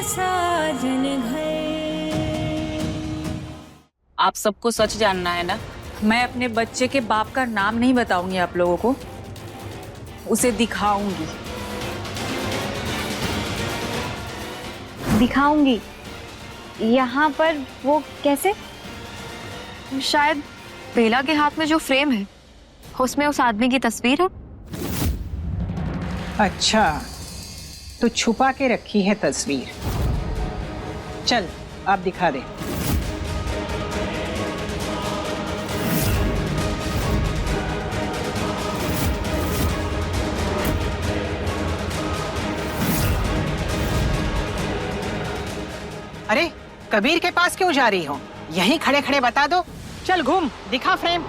साजन घर। आप सबको सच जानना है ना? मैं अपने बच्चे के बाप का नाम नहीं बताऊंगी आप लोगों को, उसे दिखाऊंगी। दिखाऊंगी? यहाँ पर वो कैसे? शायद बेला के हाथ में जो फ्रेम है उसमें उस आदमी की तस्वीर है। अच्छा, तो छुपा के रखी है तस्वीर। चल अब दिखा दे। अरे कबीर के पास क्यों जा रही हो? यहीं खड़े खड़े बता दो। चल घूम, दिखा फ्रेम।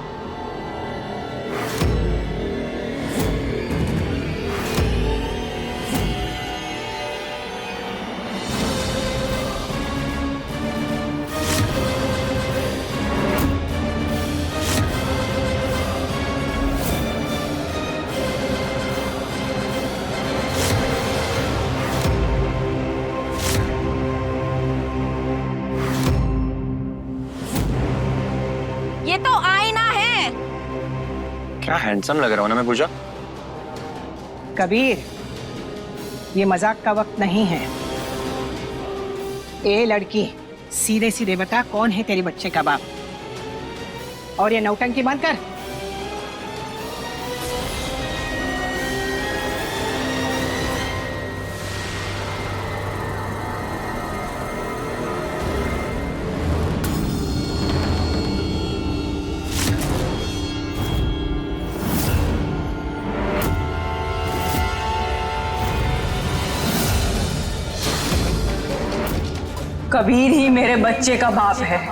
ये तो आईना है। क्या हैंडसम लग रहा हूं ना मैं पूजा? कबीर, ये मजाक का वक्त नहीं है। ए लड़की, सीधे सीधे बता कौन है तेरे बच्चे का बाप? और ये नौटंकी बंद कर। कबीर ही मेरे बच्चे का बाप है।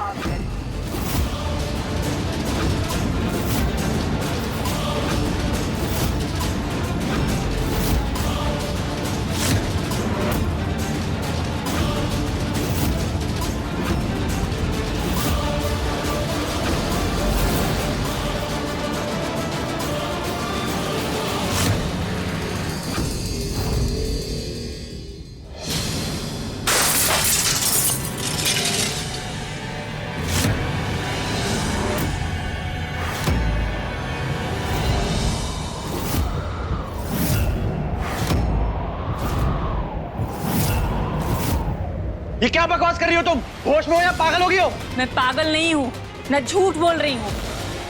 ये क्या बकवास कर रही हो तुम? होश में हो या पागल हो गई हो? मैं पागल नहीं हूँ, न झूठ बोल रही हूँ।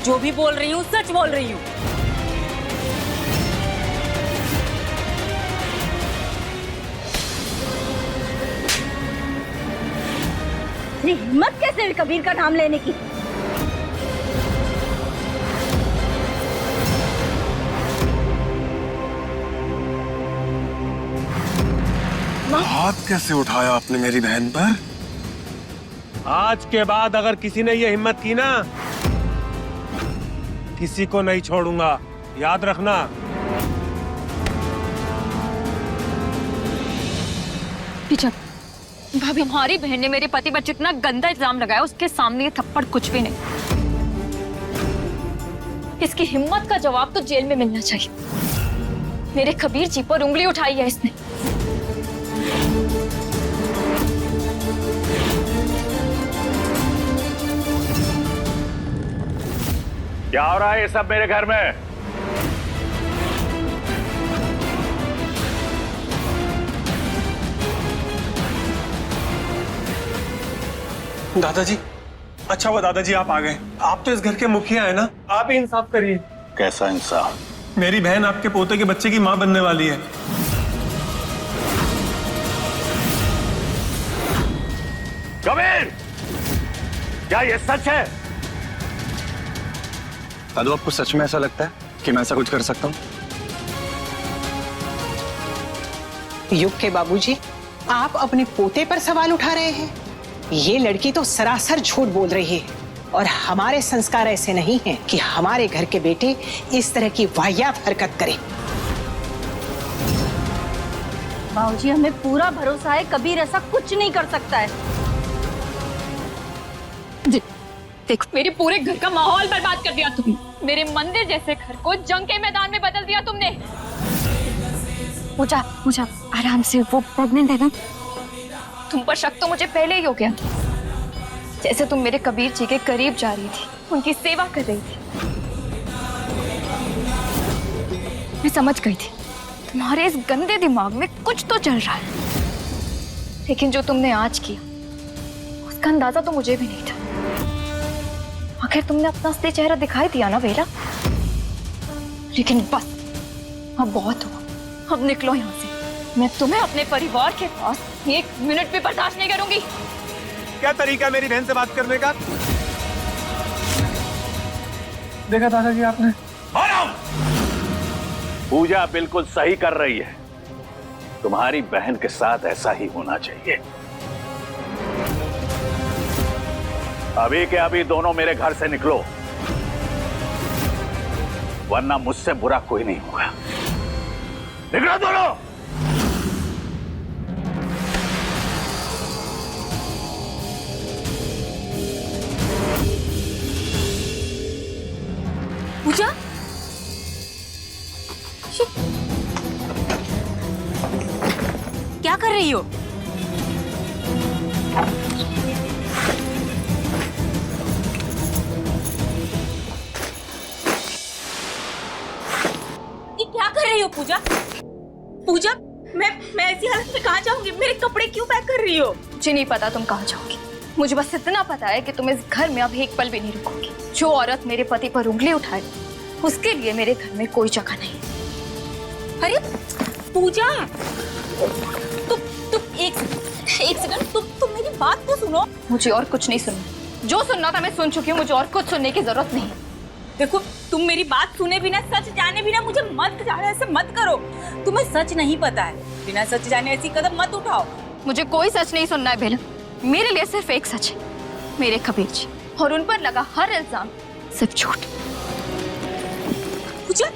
जो भी बोल रही हूँ सच बोल रही हूँ। हिम्मत कैसे है कबीर का नाम लेने की? हाथ कैसे उठाया आपने मेरी बहन पर? आज के बाद अगर किसी ने ये हिम्मत की ना, किसी को नहीं छोड़ूंगा, याद रखना। भाभी, हमारी बहन ने मेरे पति पर जितना गंदा इल्जाम लगाया उसके सामने ये थप्पड़ कुछ भी नहीं। इसकी हिम्मत का जवाब तो जेल में मिलना चाहिए। मेरे कबीर जी पर उंगली उठाई है इसने। क्या हो रहा है ये सब मेरे घर में? दादाजी, अच्छा हुआ दादाजी आप आ गए। आप तो इस घर के मुखिया है ना, आप ही इंसाफ करिए। कैसा इंसाफ? मेरी बहन आपके पोते के बच्चे की मां बनने वाली है। कबीर, क्या ये सच है? दादू, आपको सच में ऐसा लगता है कि मैं ऐसा कुछ कर सकता हूँ? युग के बाबूजी, आप अपने पोते पर सवाल उठा रहे हैं। ये लड़की तो सरासर झूठ बोल रही है और हमारे संस्कार ऐसे नहीं हैं कि हमारे घर के बेटे इस तरह की वाहियात हरकत करें। बाबूजी, हमें पूरा भरोसा है कबीर ऐसा कुछ नहीं कर सकता है। देखो, मेरे पूरे घर का माहौल बर्बाद कर दिया तुमने। मेरे मंदिर जैसे घर को जंग के मैदान में बदल दिया तुमने। पूजा, आराम से, वो प्रेग्नेंट है ना, तुम पर शक तो मुझे पहले ही हो गया था। जैसे तुम मेरे कबीर जी के करीब जा रही थी, उनकी सेवा कर रही थी। मैं समझ गई थी तुम्हारे इस गंदे दिमाग में कुछ तो चल रहा है, लेकिन जो तुमने आज किया उसका अंदाजा तो मुझे भी नहीं था। आखिर तुमने अपना असली चेहरा दिखाई दिया ना बेला। लेकिन बस अब बहुत हुआ, अब निकलो यहाँ से। मैं तुम्हें अपने परिवार के पास 1 मिनट भी बर्दाश्त नहीं करूंगी। क्या तरीका है मेरी बहन से बात करने का? देखा दादाजी आपने? पूजा बिल्कुल सही कर रही है। तुम्हारी बहन के साथ ऐसा ही होना चाहिए। अभी के अभी दोनों मेरे घर से निकलो, वरना मुझसे बुरा कोई नहीं होगा। निकलो दोनों। पूजा, क्या कर रही हो? ये क्या कर रही हो पूजा? पूजा, मैं ऐसी हालत में कहाँ जाऊंगी? मेरे कपड़े क्यों पैक कर रही हो? मुझे नहीं पता तुम कहाँ जाओगी। मुझे बस इतना पता है कि तुम इस घर में अब एक पल भी नहीं रुकोगी। जो औरत मेरे पति पर उंगली उठाए उसके लिए मेरे घर में कोई जगह नहीं। अरे पूजा, तुम एक सेकंड, तुम मेरी बात तो सुनो। मुझे और कुछ नहीं सुनना। जो सुनना था मैं सुन चुकी हूँ। मुझे और कुछ सुनने की जरूरत नहीं। देखो, तुम मेरी बात सुने बिना, सच जाने बिना मुझे मत जाने, ऐसे मत करो। तुम्हें सच नहीं पता है, बिना सच जाने ऐसी कदम मत उठाओ। मुझे कोई सच नहीं सुनना है बेला। मेरे लिए सिर्फ एक सच है, मेरे कबीर जी, और उन पर लगा हर इल्जाम सिर्फ झूठ। पूजा,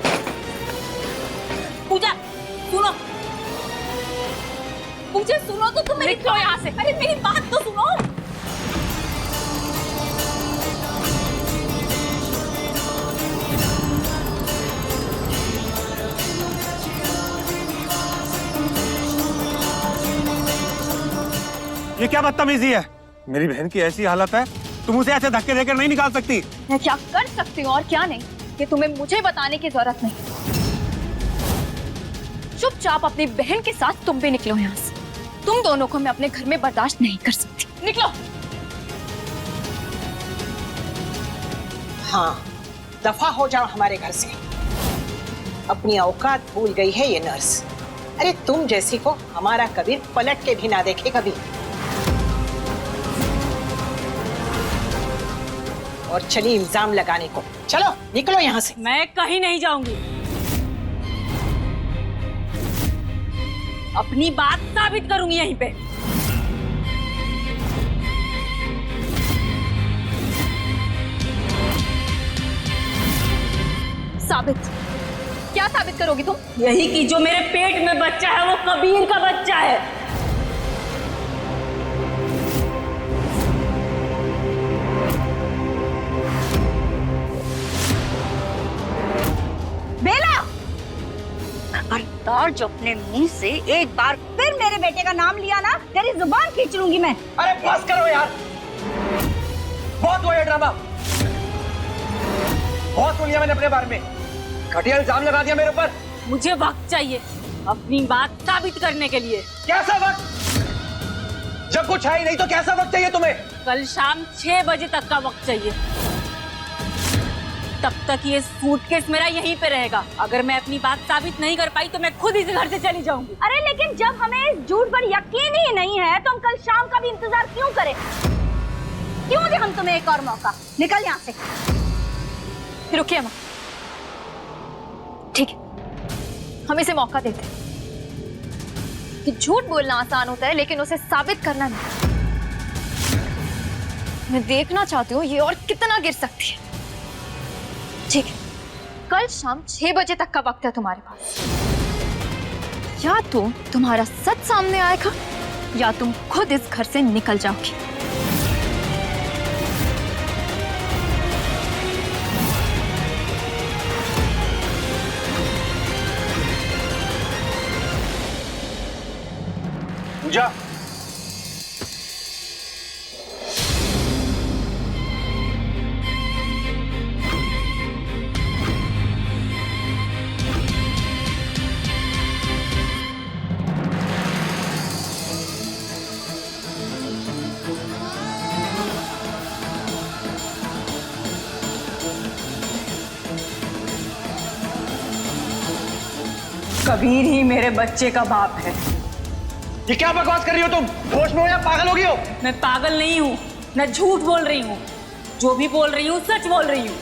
पूजा सुनो, पूजा सुनो तो तुम निकलो यहाँ से। अरे मेरी बात तो सुनो। ये क्या बदतमीजी है? मेरी बहन की ऐसी हालत है, तुम उसे ऐसे धक्के देकर नहीं निकाल सकती। मैं क्या कर सकती हूँ और क्या नहीं, ये तुम्हें मुझे बताने की जरूरत नहीं। चुपचाप अपनी बहन के साथ तुम भी निकलो यहाँ से। तुम दोनों को मैं अपने घर में बर्दाश्त नहीं कर सकती। निकलो। हाँ, दफा हो जाओ हमारे घर से। अपनी औकात भूल गई है ये नर्स। अरे तुम जैसी को हमारा कबीर पलट के भी ना देखे कभी। और चली इल्जाम लगाने को। चलो निकलो यहाँ से। मैं कहीं नहीं जाऊंगी। अपनी बात साबित करूंगी यहीं पे। साबित? क्या साबित करोगी तुम? यही कि जो मेरे पेट में बच्चा है वो कबीर का बच्चा है। बेला, खबरदार जो अपने मुंह से एक बार फिर मेरे बेटे का नाम लिया ना, तेरी जुबान खींच लूंगी मैं। अरे बस करो यार, बहुत हुआ ये ड्रामा। बहुत सुन लिया मैंने अपने बारे में। घटिया इल्जाम लगा दिया मेरे ऊपर। मुझे वक्त चाहिए अपनी बात साबित करने के लिए। कैसा वक्त? जब कुछ है ही नहीं तो कैसा वक्त चाहिए तुम्हें? कल शाम 6 बजे तक का वक्त चाहिए। तब तक ये सूटकेस मेरा यहीं पे रहेगा। अगर मैं अपनी बात साबित नहीं कर पाई तो मैं खुद इस घर से चली जाऊंगी। अरे लेकिन जब हमें इस झूठ पर यकीन ही नहीं है तो हम कल शाम का भी इंतजार क्यों करें? क्यों दे हम तुम्हें एक और मौका? निकल यहाँ से। रुकिए माँ, ठीक है, हम इसे मौका देते हैं कि झूठ बोलना आसान होता है लेकिन उसे साबित करना नहीं। मैं देखना चाहती हूँ ये और कितना गिर सकती है। ठीक है, कल शाम 6 बजे तक का वक्त है तुम्हारे पास। या तो तुम्हारा सच सामने आएगा या तुम खुद इस घर से निकल जाओगी। पूजा, कबीर ही मेरे बच्चे का बाप है। ये क्या बकवास कर रही हो तुम? होश में हो या पागल हो गई हो? मैं पागल नहीं हूँ, मैं झूठ बोल रही हूँ। जो भी बोल रही हूँ सच बोल रही हूँ।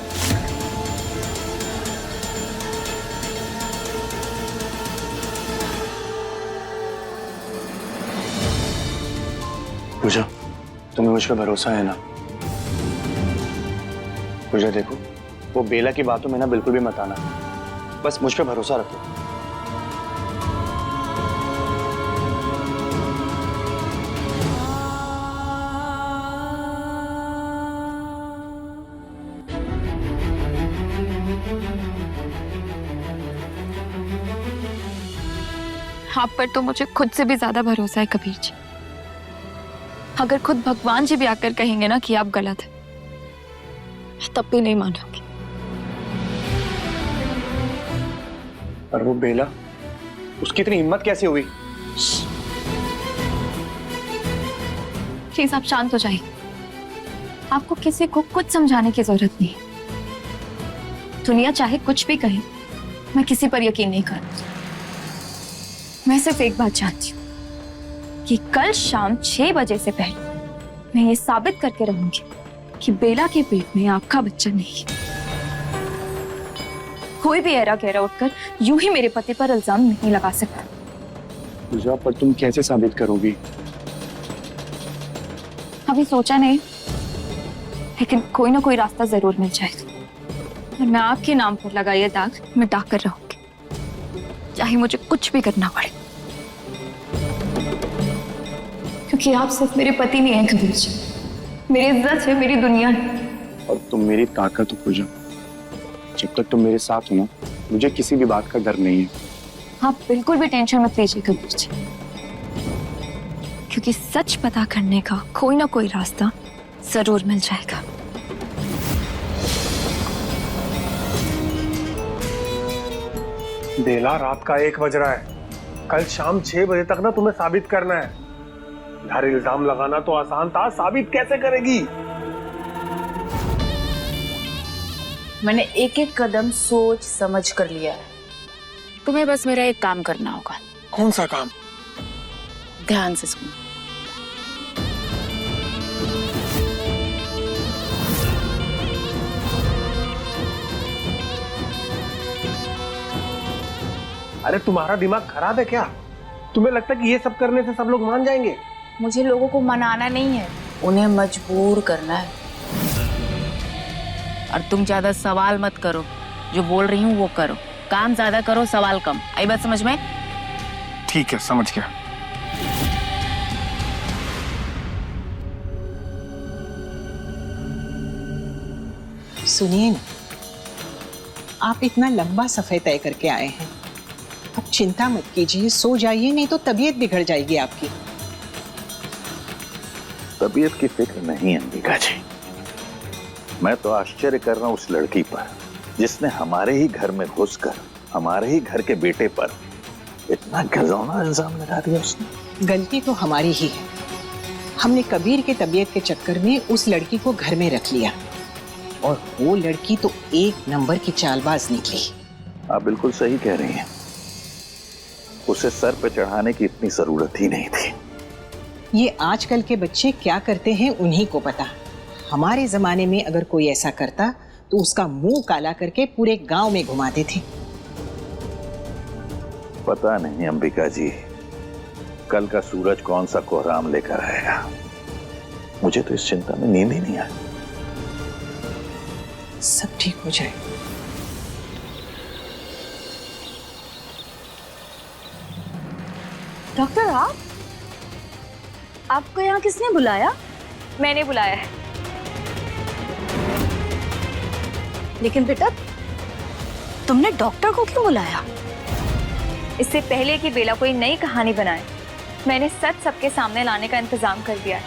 पूजा, तुम्हें मुझ पर भरोसा है ना? पूजा देखो, वो बेला की बातों में ना बिल्कुल भी मत आना, बस मुझ पर भरोसा रखो। आप पर तो मुझे खुद से भी ज्यादा भरोसा है कबीर जी। अगर खुद भगवान जी भी आकर कहेंगे ना कि आप गलत हैं, तब भी नहीं मानोगे। और वो बेला, उसकी इतनी हिम्मत कैसे हुई? प्लीज आप शांत हो जाइए। आपको किसी को कुछ समझाने की जरूरत नहीं। दुनिया चाहे कुछ भी कहे, मैं किसी पर यकीन नहीं करूंगी। मैं सिर्फ एक बात जानती हूँ कि कल शाम 6 बजे से पहले मैं ये साबित करके रहूंगी कि बेला के पेट में आपका बच्चा नहीं है। कोई भी ऐरा गहरा उठकर यूं ही मेरे पति पर इल्जाम नहीं लगा सकता। पूजा, पर तुम कैसे साबित करोगी? अभी सोचा नहीं, लेकिन कोई ना कोई रास्ता जरूर मिल जाएगा। और मैं आपके नाम पर लगा ये दाग मिटा कर रहूंगी, चाहे मुझे कुछ भी करना पड़े। क्योंकि आप सिर्फ मेरे पति नहीं हैं कबीर जी, मेरी इज्जत है, मेरी दुनिया है। और तुम मेरी ताकत हो पूजा। जब तक तुम मेरे साथ हो ना, मुझे किसी भी बात का डर नहीं है। आप बिल्कुल भी टेंशन मत लीजिए कबीर जी, क्योंकि सच पता करने का कोई ना कोई रास्ता जरूर मिल जाएगा। बेला, रात का 1 बज रहा है। कल शाम 6 बजे तक ना तुम्हें साबित करना है। यार, इल्जाम लगाना तो आसान था, साबित कैसे करेगी? मैंने एक एक कदम सोच समझ कर लिया है। तुम्हें बस मेरा एक काम करना होगा। कौन सा काम? ध्यान से सुनो। अरे तुम्हारा दिमाग खराब है क्या? तुम्हें लगता है कि ये सब करने से सब लोग मान जाएंगे? मुझे लोगों को मनाना नहीं है, उन्हें मजबूर करना है। और तुम ज्यादा सवाल मत करो, जो बोल रही हूँ वो करो। काम ज्यादा करो, सवाल कम। आई बात समझ में? ठीक है, समझ गया। सुनिए ना, आप इतना लंबा सफर तय करके आए हैं, अब चिंता मत कीजिए, सो जाइए, नहीं तो तबीयत बिगड़ जाएगी आपकी। तबीयत की फिक्र नहीं अंबिका जी। मैं तो आश्चर्य कर रहा हूं उस लड़की पर, जिसने हमारे ही घर में घुसकर हमारे ही घर के बेटे पर इतना घिनौना इल्जाम लगा दिया उसने। गलती तो हमारी ही है। हमने कबीर के तबीयत के चक्कर में उस लड़की को घर में रख लिया, और वो लड़की तो 1 नंबर की चालबाज निकली। आप बिल्कुल सही कह रही हैं। उसे सर पे चढ़ाने की इतनी जरूरत ही नहीं थी। ये आजकल के बच्चे क्या करते हैं उन्हीं को पता। हमारे जमाने में अगर कोई ऐसा करता तो उसका मुंह काला करके पूरे गांव में घुमाते थे। पता नहीं अंबिका जी, कल का सूरज कौन सा कोहराम लेकर आएगा। मुझे तो इस चिंता में नींद ही नहीं आई। सब ठीक हो जाए। डॉक्टर, आपको यहाँ किसने बुलाया? मैंने बुलाया है। लेकिन बेटा, तुमने डॉक्टर को क्यों बुलाया? इससे पहले कि बेला कोई नई कहानी बनाए, मैंने सच सबके सामने लाने का इंतजाम कर दिया है।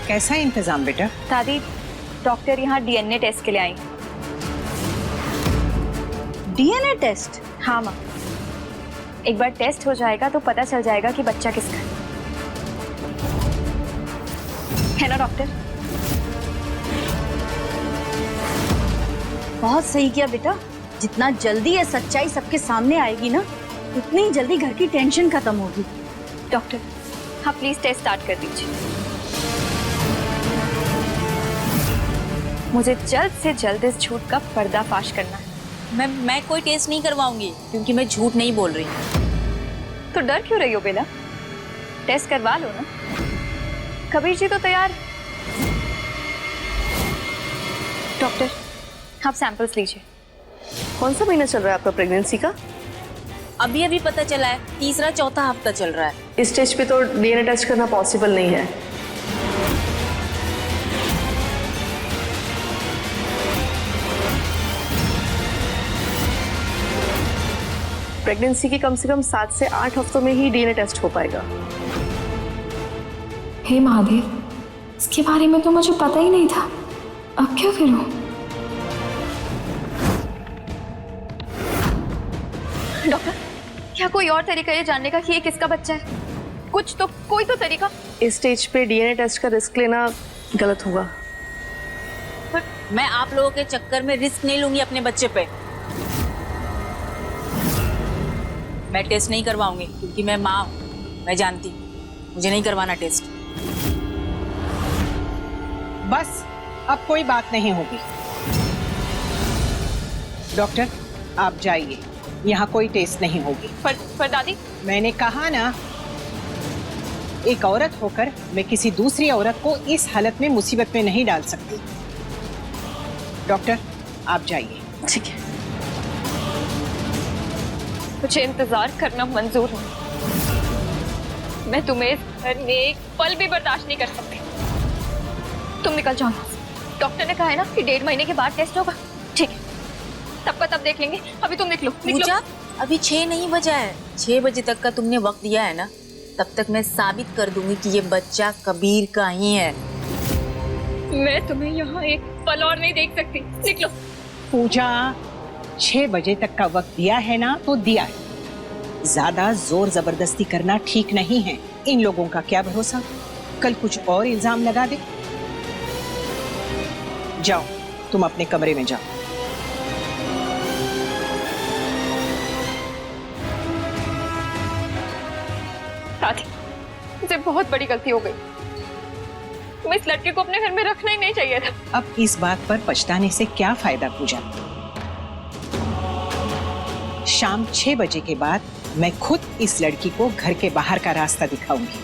कैसा इंतजाम बेटा? दादी, डॉक्टर यहाँ डीएनए टेस्ट के लिए आई। DNA test? हाँ माँ, एक बार टेस्ट हो जाएगा तो पता चल जाएगा कि बच्चा किसका है ना डॉक्टर? बहुत सही किया बेटा, जितना जल्दी ये सच्चाई सबके सामने आएगी ना, उतनी ही जल्दी घर की टेंशन खत्म होगी। डॉक्टर, आप प्लीज टेस्ट स्टार्ट कर दीजिए। मुझे जल्द से जल्द इस झूठ का पर्दाफाश करना है। मैं कोई टेस्ट नहीं करवाऊंगी क्योंकि मैं झूठ नहीं बोल रही। तो डर क्यों रही हो बेला? टेस्ट करवा लो ना। कबीर जी तो तैयार। डॉक्टर, आप सैंपल्स लीजिए। कौन सा महीना चल रहा है आपका प्रेगनेंसी का? अभी अभी पता चला है, तीसरा चौथा हफ्ता चल रहा है। इस स्टेज पे तो डीएनए टेस्ट करना पॉसिबल नहीं है। प्रेगनेंसी के कम से कम 7 से 8 हफ्तों में ही डीएनए टेस्ट हो पाएगा। हे महादेव, इसके बारे में तो मुझे पता ही नहीं था। अब क्या करूं? डॉक्टर, क्या कोई और तरीका है जानने का कि ये किसका बच्चा है? कोई तो तरीका। इस स्टेज पे डीएनए टेस्ट का रिस्क लेना गलत होगा। मैं आप लोगों के चक्कर में रिस्क नहीं लूंगी अपने बच्चे पे। मैं टेस्ट नहीं करवाऊंगी क्योंकि मैं माँ हूं, मैं जानती हूं, मुझे नहीं करवाना टेस्ट। बस अब कोई बात नहीं होगी। डॉक्टर, आप जाइए, यहाँ कोई टेस्ट नहीं होगी। पर दादी, मैंने कहा ना, एक औरत होकर मैं किसी दूसरी औरत को इस हालत में मुसीबत में नहीं डाल सकती। डॉक्टर, आप जाइए। ठीक है। मुझे इंतजार करना मंजूर नहीं। मैं तुम्हें इस घर में एक पल भी बर्दाश्त नहीं कर सकती। तुम निकल जाओ। डॉक्टर ने कहा है ना कि 1.5 महीने के बाद टेस्ट होगा। ठीक है, तब का तब देख लेंगे। अभी तुम निकलो। पूजा, अभी 6 नहीं बजा है। 6 बजे तक का तुमने वक्त दिया है ना, तब तक मैं साबित कर दूंगी कि ये बच्चा कबीर का ही है। मैं तुम्हें यहाँ एक पल और नहीं देख सकती। निकलो। पूजा, 6 बजे तक का वक्त दिया है ना, तो दिया है। ज्यादा जोर जबरदस्ती करना ठीक नहीं है। इन लोगों का क्या भरोसा, कल कुछ और इल्जाम लगा दे। जाओ, तुम अपने कमरे में जाओ। दादी, मुझे बहुत बड़ी गलती हो गई। तुम्हें इस लड़के को अपने घर में रखना ही नहीं चाहिए था। अब इस बात पर पछताने से क्या फायदा पूजा? शाम 6 बजे के बाद मैं खुद इस लड़की को घर के बाहर का रास्ता दिखाऊंगी।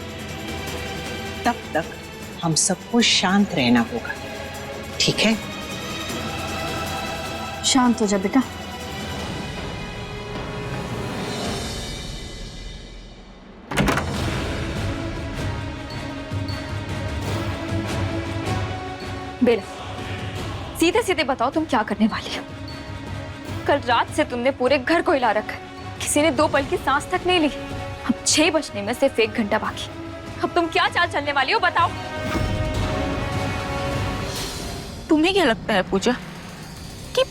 तब तक हम सबको शांत रहना होगा, ठीक है? शांत हो जा बेटा। बेला, सीधे सीधे बताओ तुम क्या करने वाली हो? कल रात से तुमने पूरे घर को हिला रखा है। किसी ने 2 पल की सांस तक नहीं ली। अब 6 बजने में सिर्फ 1 घंटा बाकी। अब तुम क्या चाल चलने वाली हो, बताओ। तुम्हें क्या लगता है पूजा कि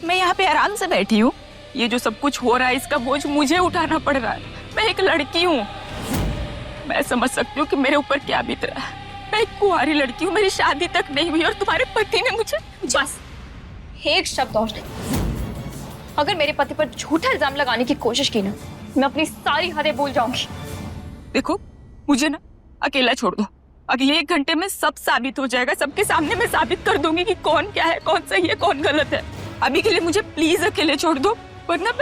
मैं यहाँ पे आराम से बैठी हूँ? ये जो सब कुछ हो रहा है इसका बोझ मुझे उठाना पड़ रहा है। मैं एक लड़की हूँ, मैं समझ सकती हूँ कि मेरे ऊपर क्या बीत रहा है। मैं एक कुंवारी लड़की हूँ, मेरी शादी तक नहीं हुई और तुम्हारे पति ने मुझे बस एक शब्द और नहीं। अगर मेरे पति पर झूठा इल्जाम लगाने की कोशिश की ना, मैं अपनी सारी हदें भूल जाऊंगी। देखो, मुझे ना अकेला छोड़ दो। अगले 1 घंटे में सब साबित हो जाएगा। सबके सामने मैं साबित कर दूंगी कि कौन क्या है, कौन सही है, कौन गलत है। अभी के लिए मुझे प्लीज अकेले छोड़ दो, वरना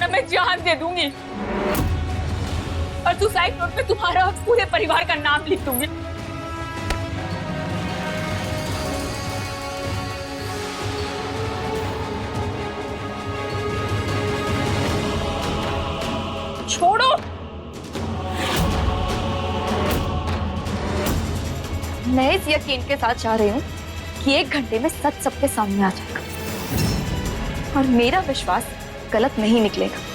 मैं जान दे दूंगी और सुसाइड नोट पे तुम्हारा और पूरे परिवार का नाम लिख दूंगी। छोड़ो। मैं इस यकीन के साथ चाह रही हूँ कि 1 घंटे में सच सबके सामने आ जाएगा और मेरा विश्वास गलत नहीं निकलेगा।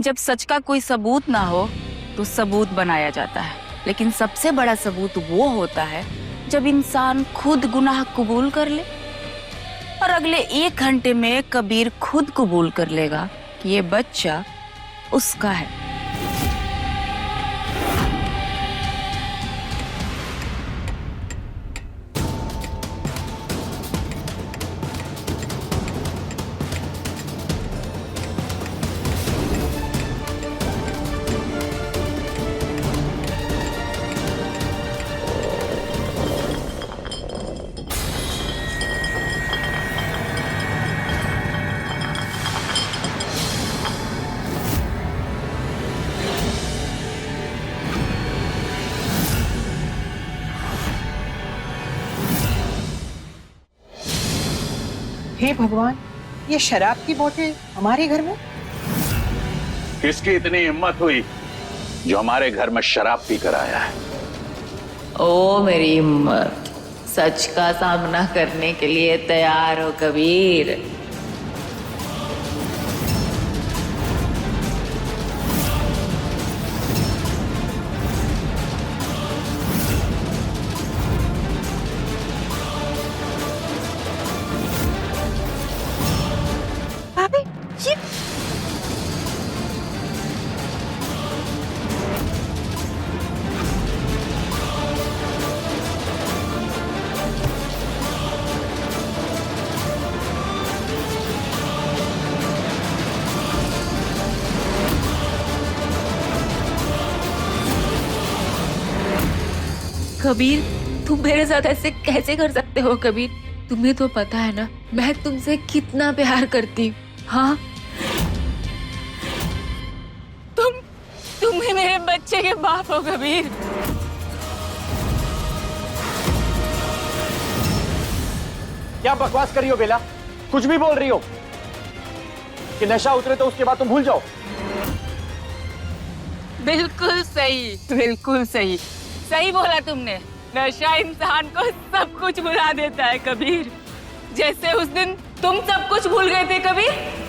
जब सच का कोई सबूत ना हो तो सबूत बनाया जाता है, लेकिन सबसे बड़ा सबूत वो होता है जब इंसान खुद गुनाह कबूल कर ले। और अगले 1 घंटे में कबीर खुद कबूल कर लेगा कि ये बच्चा उसका है। हे भगवान, ये शराब की बोतल हमारे घर में? किसकी इतनी हिम्मत हुई जो हमारे घर में शराब पी कर आया है? ओ मेरी हिम्मत, सच का सामना करने के लिए तैयार हो कबीर। भाभी ये कबीर, तुम मेरे साथ ऐसे कैसे कर सकते हो कबीर? तुम्हें तो पता है ना मैं तुमसे कितना प्यार करती हूँ। हाँ, तुम ही मेरे बच्चे के बाप हो कबीर। क्या बकवास कर रही हो बेला? कुछ भी बोल रही हो कि नशा उतरे तो उसके बाद तुम भूल जाओ। बिल्कुल सही, बिल्कुल सही, सही बोला तुमने। नशा इंसान को सब कुछ भुला देता है कबीर, जैसे उस दिन तुम सब कुछ भूल गए थे कबीर।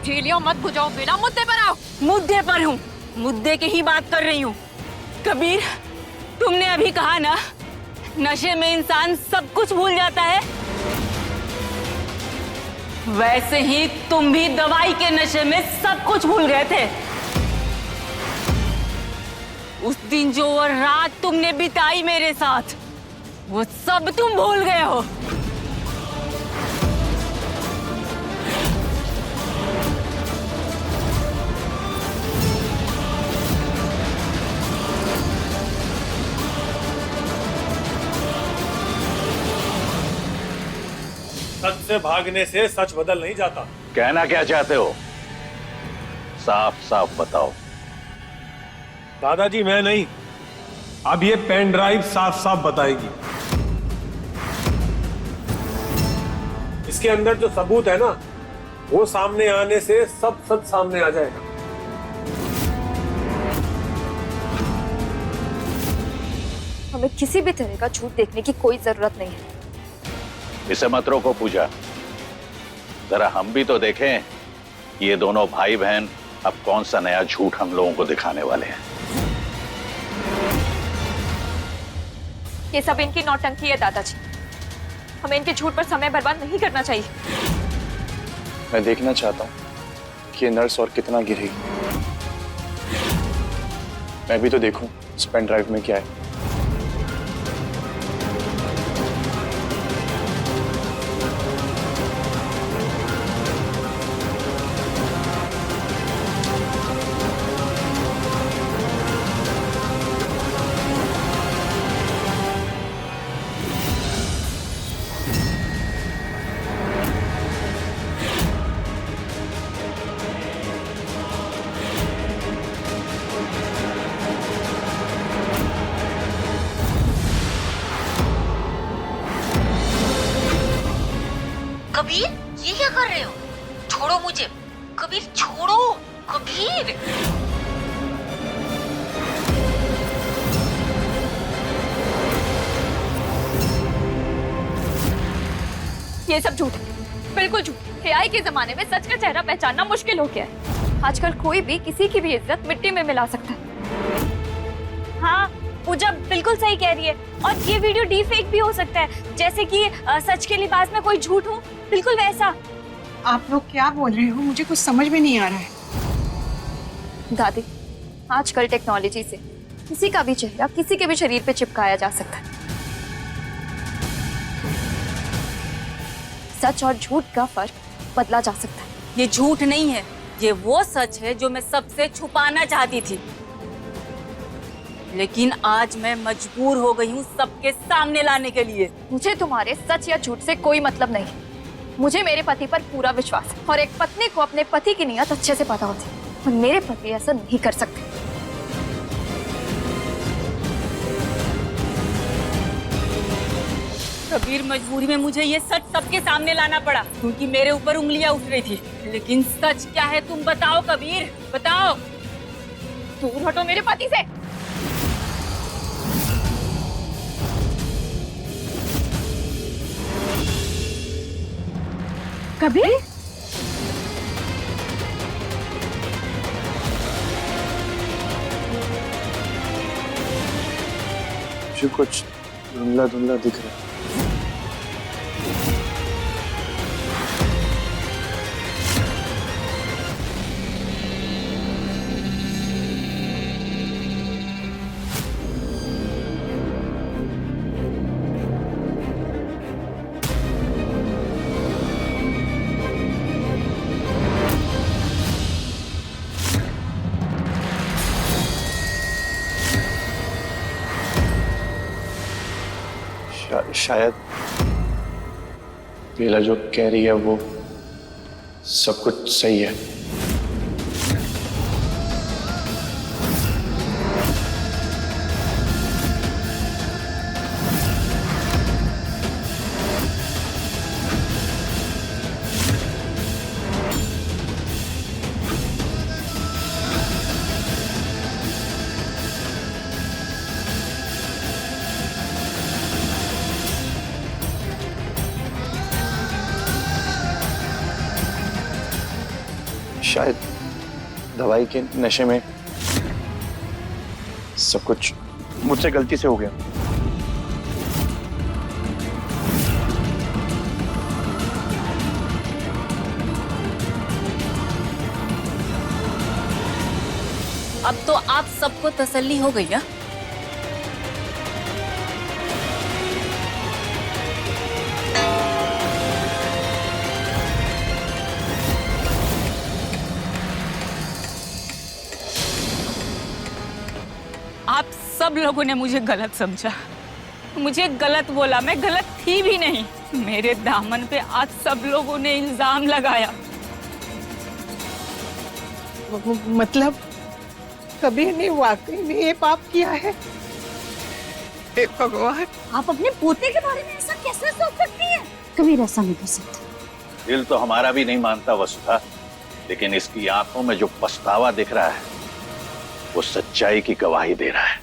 झेलियो मत बुझाओ, बिना मुद्दे पर आओ। मुद्दे पर हूँ, मुद्दे की ही बात कर रही हूँ। कबीर, तुमने अभी कहा ना नशे में इंसान सब कुछ भूल जाता है, वैसे ही तुम भी दवाई के नशे में सब कुछ भूल गए थे। उस दिन जो वो रात तुमने बिताई मेरे साथ, वो सब तुम भूल गए हो। सच से भागने से सच बदल नहीं जाता। कहना क्या चाहते हो? साफ साफ बताओ। दादाजी मैं नहीं, अब ये पेन ड्राइव साफ साफ बताएगी। इसके अंदर जो सबूत है ना, वो सामने आने से सब सच सामने आ जाएगा। हमें किसी भी तरह का झूठ देखने की कोई जरूरत नहीं है। इसे मत रोको पूजा, जरा हम भी तो देखें ये दोनों भाई बहन अब कौन सा नया झूठ हम लोगों को दिखाने वाले हैं। ये सब इनकी नौटंकी है दादाजी, हमें इनके झूठ पर समय बर्बाद नहीं करना चाहिए। मैं देखना चाहता हूँ कि ये नर्स और कितना गिरेगी। मैं भी तो देखूं इस पेन ड्राइव में क्या है। कबीर, ये क्या कर रहे हो? छोड़ो मुझे कबीर, छोड़ो कबीर। ये सब झूठ है, बिल्कुल झूठ। एआई के जमाने में सच का चेहरा पहचानना मुश्किल हो गया है। आजकल कोई भी किसी की भी इज्जत मिट्टी में मिला सकता है। हाँ पूजा बिल्कुल सही कह रही है, और ये वीडियो डी फेक भी हो सकता है, जैसे कि सच के लिबास में कोई झूठ हो, बिल्कुल वैसा। आप लोग क्या बोल रहे हो? मुझे कुछ समझ में नहीं आ रहा है। दादी, आजकल टेक्नोलॉजी से किसी का भी चेहरा किसी के भी शरीर पे चिपकाया जा सकता है। सच और झूठ का फर्क बदला जा सकता है। ये झूठ नहीं है, ये वो सच है जो मैं सबसे छुपाना चाहती थी, लेकिन आज मैं मजबूर हो गई हूँ सबके सामने लाने के लिए। मुझे तुम्हारे सच या झूठ से कोई मतलब नहीं। मुझे मेरे पति पर पूरा विश्वास है, और एक पत्नी को अपने पति की नीयत अच्छे से पता होती है, और मेरे पति ऐसा नहीं कर सकते। कबीर, मजबूरी में मुझे ये सच सबके सामने लाना पड़ा, क्योंकि मेरे ऊपर उंगलियां उठ रही थी। लेकिन सच क्या है तुम बताओ कबीर, बताओ। दूर हटो मेरे पति से। कबीर, मुझे कुछ धुंधला धुंधला दिख रहा है। शायद बेला जो कह रही है वो सब कुछ सही है। शायद दवाई के नशे में सब कुछ मुझसे गलती से हो गया। अब तो आप सबको तसल्ली हो गई ना? आप सब लोगों ने मुझे गलत समझा, मुझे गलत बोला, मैं गलत थी भी नहीं। मेरे दामन पे आज सब लोगों ने इल्जाम लगाया। मतलब कबीर ने वाकई में ये पाप किया है? हे भगवान, आप अपने पोते के बारे में ऐसा कैसे सोच सकती हैं? कबीर ऐसा नहीं कर सकता। दिल तो हमारा भी नहीं मानता वसुधा, लेकिन इसकी आंखों में जो पछतावा दिख रहा है वो सच्चाई की गवाही दे रहा है।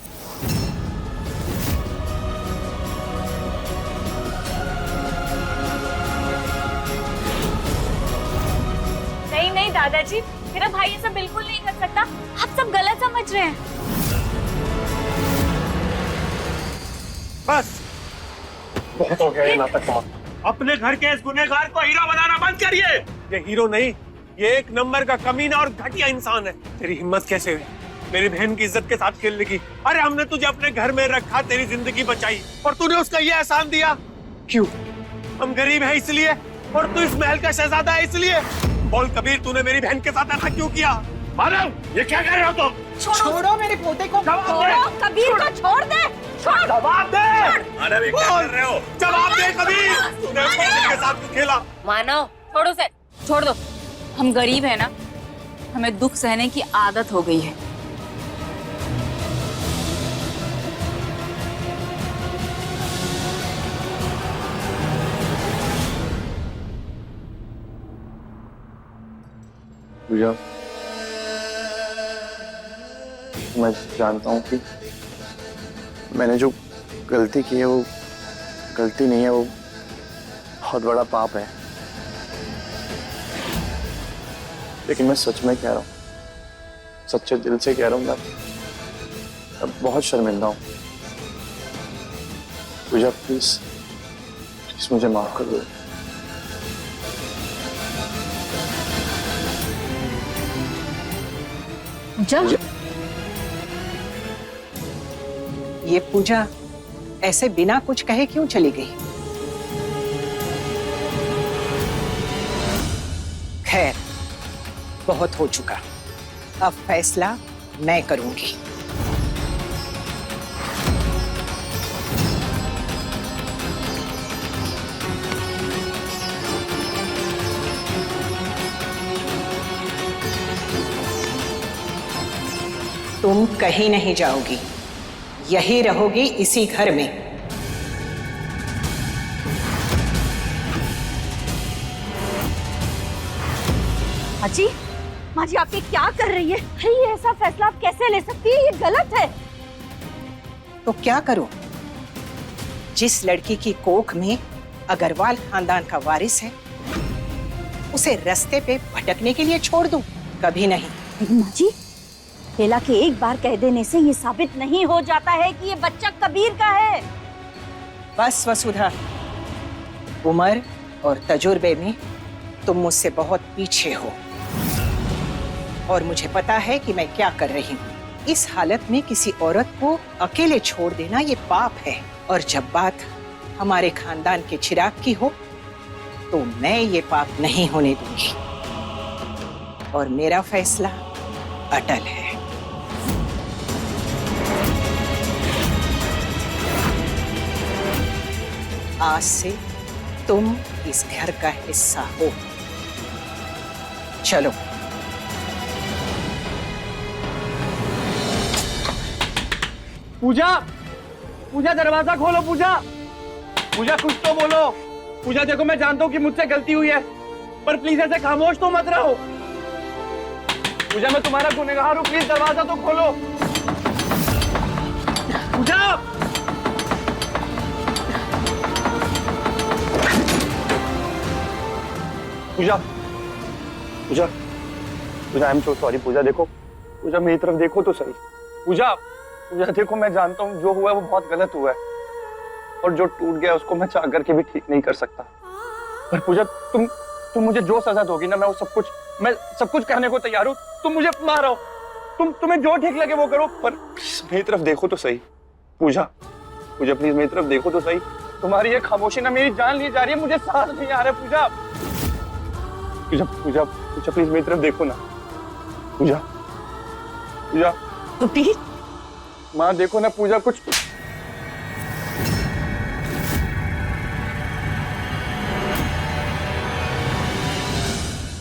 नहीं नहीं दादाजी, मेरा भाई ऐसा बिल्कुल नहीं कर सकता, आप सब गलत समझ रहे हैं। बस बहुत हो गया ये नाटक का। अपने घर के इस गुनहगार को हीरो बनाना बंद करिए। ये हीरो नहीं, ये एक नंबर का कमीना और घटिया इंसान है। तेरी हिम्मत कैसे हुई मेरी बहन की इज्जत के साथ खेलने की? अरे हमने तुझे अपने घर में रखा, तेरी जिंदगी बचाई, और तूने उसका ये एहसान दिया क्यों? हम गरीब हैं इसलिए, और तू इस महल का शहजादा है इसलिए? बोल कबीर, तूने मेरी बहन के साथ ऐसा क्यों किया? मानव, ये क्या कर रहे हो तुम? छोड़ो मेरे पोते को। कबीर को छोड़ दे, छोड़। जवाब दे। मानव, ये क्या कर रहे हो? जवाब दे कबीर, तूने अपने बहन के साथ क्यों खेला? मानव, छोड़ो से, छोड़ दो। हम गरीब है ना, हमें दुख सहने की आदत हो गई है। पूजा, मैं जानता हूँ कि मैंने जो गलती की है वो गलती नहीं है, वो बहुत बड़ा पाप है। लेकिन मैं सच में कह रहा हूँ, सच्चे दिल से कह रहा हूँ, मैं बहुत शर्मिंदा हूँ। पूजा प्लीज प्लीज मुझे माफ कर दो। पूजा, ये पूजा ऐसे बिना कुछ कहे क्यों चली गई? खैर, बहुत हो चुका, अब फैसला मैं करूंगी। तुम कहीं नहीं जाओगी, यही रहोगी इसी घर में। माँ जी, माँ जी, आप ये क्या कर रही है? अरे ये ऐसा फैसला आप कैसे ले सकती है? ये गलत है। तो क्या करूं? जिस लड़की की कोख में अग्रवाल खानदान का वारिस है, उसे रास्ते पे भटकने के लिए छोड़ दूं? कभी नहीं। लेकिन माँ जी, बेला के एक बार कह देने से ये साबित नहीं हो जाता है कि ये बच्चा कबीर का है। बस वसुधा, उम्र और तजुर्बे में तुम मुझसे बहुत पीछे हो, और मुझे पता है कि मैं क्या कर रही हूँ। इस हालत में किसी औरत को अकेले छोड़ देना ये पाप है, और जब बात हमारे खानदान के चिराग की हो तो मैं ये पाप नहीं होने दूंगी, और मेरा फैसला अटल है। आज से तुम इस घर का हिस्सा हो। चलो। पूजा, पूजा दरवाजा खोलो। पूजा, पूजा कुछ तो बोलो। पूजा देखो, मैं जानता हूँ कि मुझसे गलती हुई है, पर प्लीज ऐसे खामोश तो मत रहो। पूजा, मैं तुम्हारा गुनहगार हूँ, प्लीज दरवाजा तो खोलो। पूजा, पूजा, पूजा, पूजा, आई एम सो सॉरी। पूजा देखो, पूजा मेरी तरफ देखो तो सही। पूजा, पूजा देखो, मैं जानता हूँ जो हुआ है वो बहुत गलत हुआ है, और जो टूट गया उसको मैं चाह करके भी ठीक नहीं कर सकता। पर पूजा, तुम मुझे जो सजा दोगी ना, मैं सब कुछ करने को तैयार हूँ। तुम मुझे मारो, तुम्हें जो ठीक लगे वो करो, पर मेरी तरफ देखो तो सही। पूजा, पूजा प्लीज मेरी तरफ देखो तो सही। तुम्हारी ये खामोशी ना मेरी जान ली जा रही है, मुझे सांस नहीं आ रहा है। पूजा, पूजा, पूजा, पूजा प्लीज मेरी तरफ देखो ना। पूजा, पूजा, कबीर, माँ देखो ना। पूजा, कुछ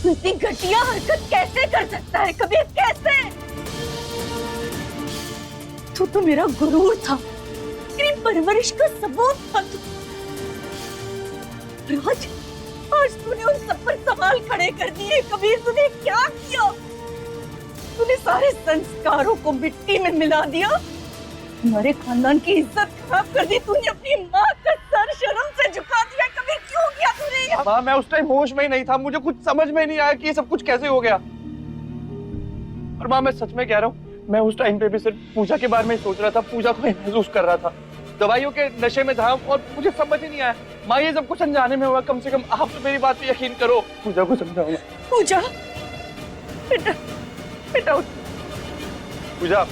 इतनी घटिया हरकत कैसे कर सकता है कबीर? कैसे? तू तो मेरा गुरूर था, मेरी परवरिश का सबूत था तू। आज तूने उन सब पर सवाल खड़े कर दिए। कबीर, तूने क्या किया? तूने सारे संस्कारों को मिट्टी में मिला दिया, हमारे खानदान की इज्जत खराब कर दी। तूने अपनी माँ का सर शर्म से झुका दिया। कबीर, क्यों किया तूने ये? माँ, मैं उस टाइम होश में ही नहीं था, मुझे कुछ समझ में नहीं आया कि ये सब कुछ कैसे हो गया। और माँ, मैं सच में कह रहा हूँ, मैं उस टाइम पे भी सिर्फ पूजा के बारे में सोच रहा था, पूजा को महसूस कर रहा था, दवाइयों के नशे में था, और मुझे समझ ही नहीं आया। माँ, ये सब कुछ अनजाने में हुआ, कम से कम आप तो मेरी बात पे यकीन करो। पूजा को समझाओ। पूजा, बेटा, बेटा उठ। पूजा,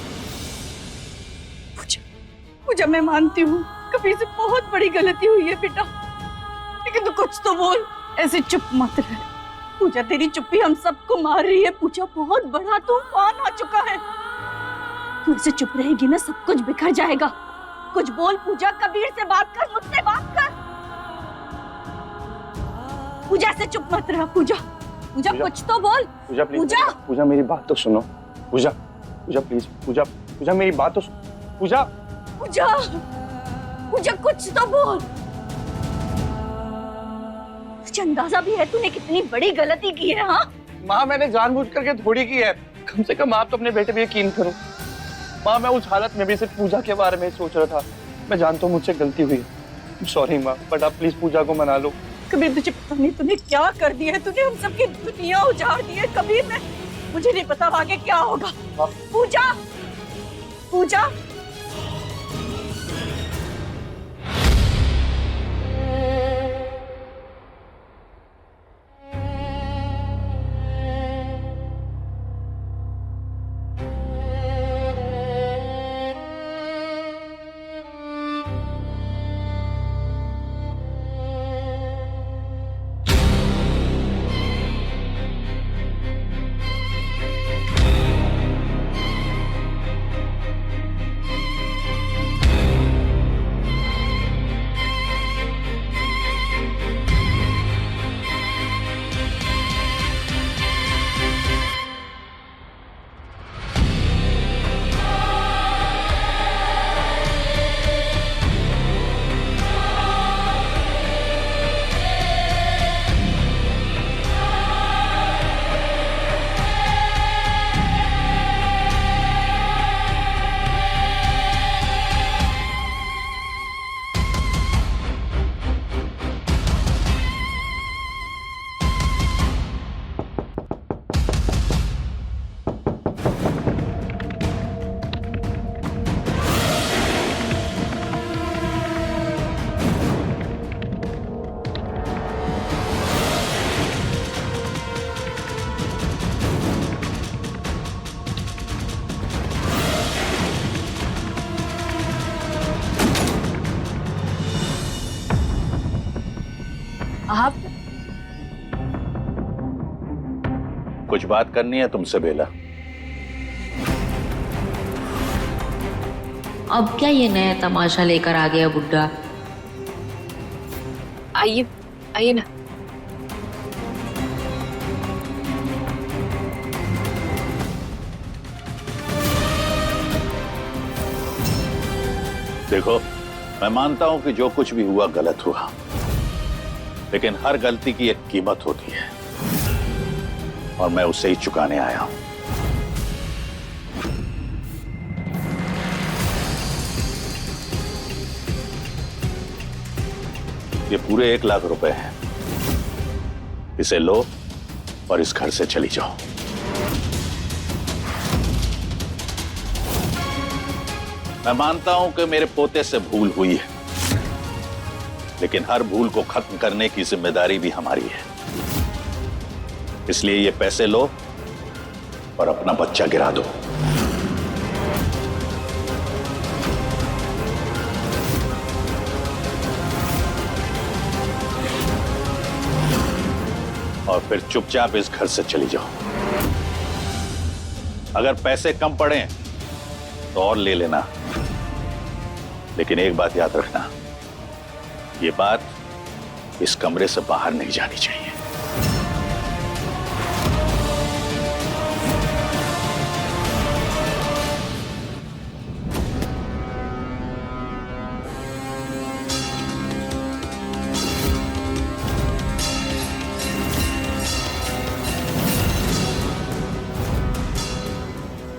पूजा, मैं मानती हूँ कबीर से बहुत बड़ी गलती हुई है बेटा, लेकिन तू कुछ तो बोल, ऐसे चुप मत रह। पूजा, तेरी चुप्पी हम सबको मार रही है। पूजा, बहुत बड़ा तूफान आ चुका है। तू ऐसे चुप रहेगी ना, सब कुछ बिखर जाएगा। कुछ बोल पूजा, कबीर से बात कर, मुझसे बात कर। पूजा, ऐसे चुप मत रह। पूजा, पूजा, कुछ तो बोल। पूजा प्लीज, पूजा, पूजा मेरी बात तो सुनो। पूजा, पूजा प्लीज, पूजा, पूजा मेरी बात तो पूजा, पूजा, पूजा, कुछ तो बोल। तुझे अंदाजा भी है तूने कितनी बड़ी गलती की है? हाँ माँ, मैंने जानबूझ करके थोड़ी की है, कम से कम आप तो अपने बेटे पे यकीन करो। माँ, मैं उस हालत में भी सिर्फ पूजा के बारे में सोच रहा था। मैं जानता हूँ मुझसे गलती हुई है, सॉरी माँ, बट आप प्लीज पूजा को मना लो। कबीर तुझे पता नहीं तूने क्या कर दिया है, तूने हम सबकी दुनिया उजाड़ दी है कबीर। मैं मुझे नहीं पता आगे क्या होगा। पूजा, पूजा, आप कुछ बात करनी है तुमसे बेला? अब क्या ये नया तमाशा लेकर आ गया बुड्ढा? आइए आइए ना। देखो, मैं मानता हूं कि जो कुछ भी हुआ गलत हुआ, लेकिन हर गलती की एक कीमत होती है और मैं उसे ही चुकाने आया हूं। ये पूरे 1 लाख रुपए हैं। इसे लो और इस घर से चली जाओ। मैं मानता हूं कि मेरे पोते से भूल हुई है, लेकिन हर भूल को खत्म करने की जिम्मेदारी भी हमारी है। इसलिए ये पैसे लो और अपना बच्चा गिरा दो। और फिर चुपचाप इस घर से चली जाओ। अगर पैसे कम पड़े तो और ले लेना, लेकिन एक बात याद रखना, ये बात इस कमरे से बाहर नहीं जानी चाहिए।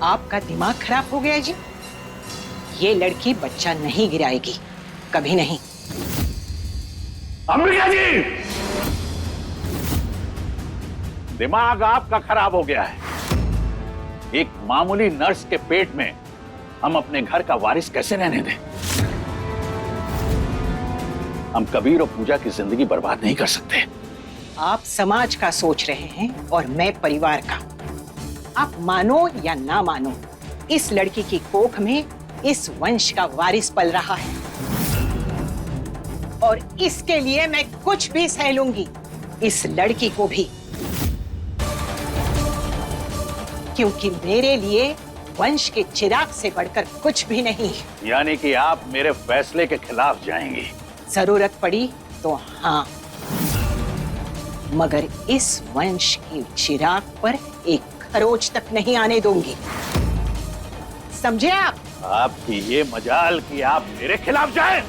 आपका दिमाग खराब हो गया जी। ये लड़की बच्चा नहीं गिराएगी, कभी नहीं। अंबिका जी, दिमाग आपका खराब हो गया है। एक मामूली नर्स के पेट में हम अपने घर का वारिस कैसे रहने दें? हम कबीर और पूजा की जिंदगी बर्बाद नहीं कर सकते। आप समाज का सोच रहे हैं और मैं परिवार का। आप मानो या ना मानो, इस लड़की की कोख में इस वंश का वारिस पल रहा है और इसके लिए मैं कुछ भी सह लूंगी, इस लड़की को भी, क्योंकि मेरे लिए वंश के चिराग से बढ़कर कुछ भी नहीं। यानी कि आप मेरे फैसले के खिलाफ जाएंगी? जरूरत पड़ी तो हाँ, मगर इस वंश के चिराग पर एक खरोच तक नहीं आने दूंगी, समझे आप? आपकी ये मजाल कि आप मेरे खिलाफ जाएं?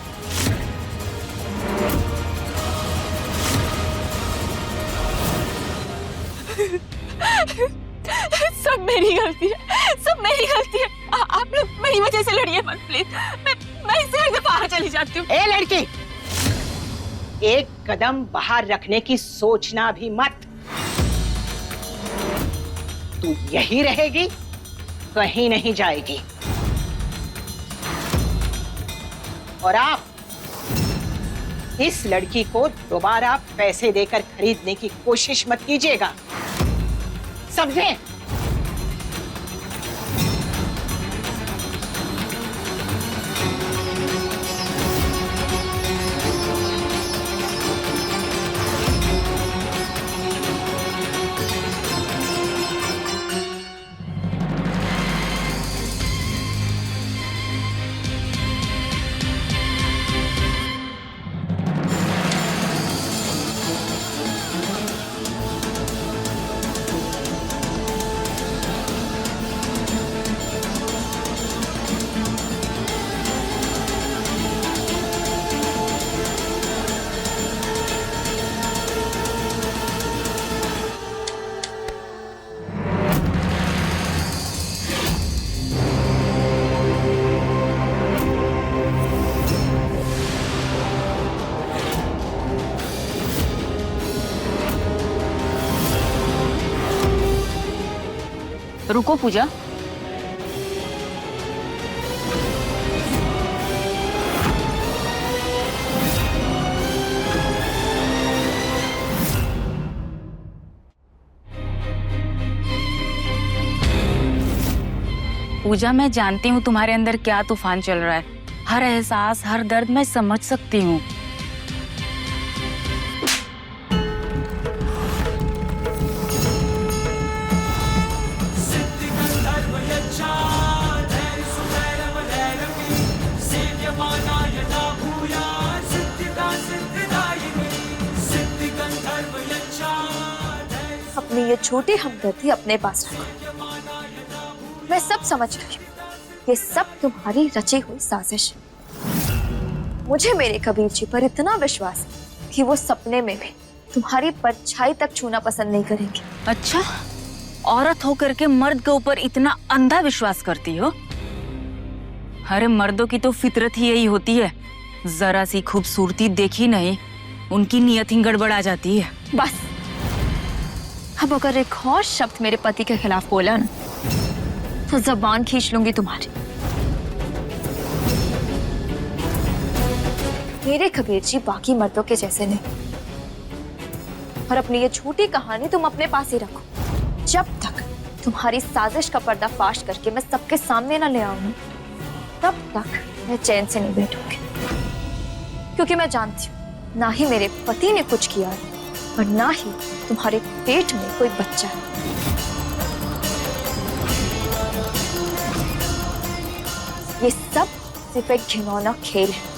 सब मेरी गलती है, सब मेरी गलती है। आप लोग मेरी वजह से लड़िए मत प्लीज। मैं इससे हर दफा बाहर चली जाती हूँ। ए लड़की, एक कदम बाहर रखने की सोचना भी मत। तू यही रहेगी, कहीं नहीं जाएगी। और आप इस लड़की को दोबारा पैसे देकर खरीदने की कोशिश मत कीजिएगा, समझे? रुको पूजा, पूजा मैं जानती हूँ तुम्हारे अंदर क्या तूफान चल रहा है। हर एहसास, हर दर्द मैं समझ सकती हूँ। अपनी ये छोटी हमदर्दी अपने पास रखो। मैं सब समझ रही हूँ, ये सब तुम्हारी रची हुई साजिश है। मुझे मेरे कबीर जी पर इतना विश्वास है कि वो सपने में भी तुम्हारी परछाई तक छूना पसंद नहीं करेंगे। अच्छा, औरत होकर के मर्द के ऊपर इतना अंधा विश्वास करती हो? अरे मर्दों की तो फितरत ही यही होती है, जरा सी खूबसूरती देखी नहीं, उनकी नियत ही गड़बड़ आ जाती है। बस अब अगर एक और शब्द मेरे पति के खिलाफ बोला ना, तो जबान खींच लूंगी तुम्हारी। मेरे कबीर जी बाकी मर्दों के जैसे नहीं, और अपनी ये छोटी कहानी तुम अपने पास ही रखो। जब तक तुम्हारी साजिश का पर्दाफाश करके मैं सबके सामने ना ले आऊं, तब तक मैं चैन से नहीं बैठूंगी, क्योंकि मैं जानती हूँ ना ही मेरे पति ने कुछ किया है और ना ही तुम्हारे पेट में कोई बच्चा है। ये सब सिर्फ एक घिनौना खेल है।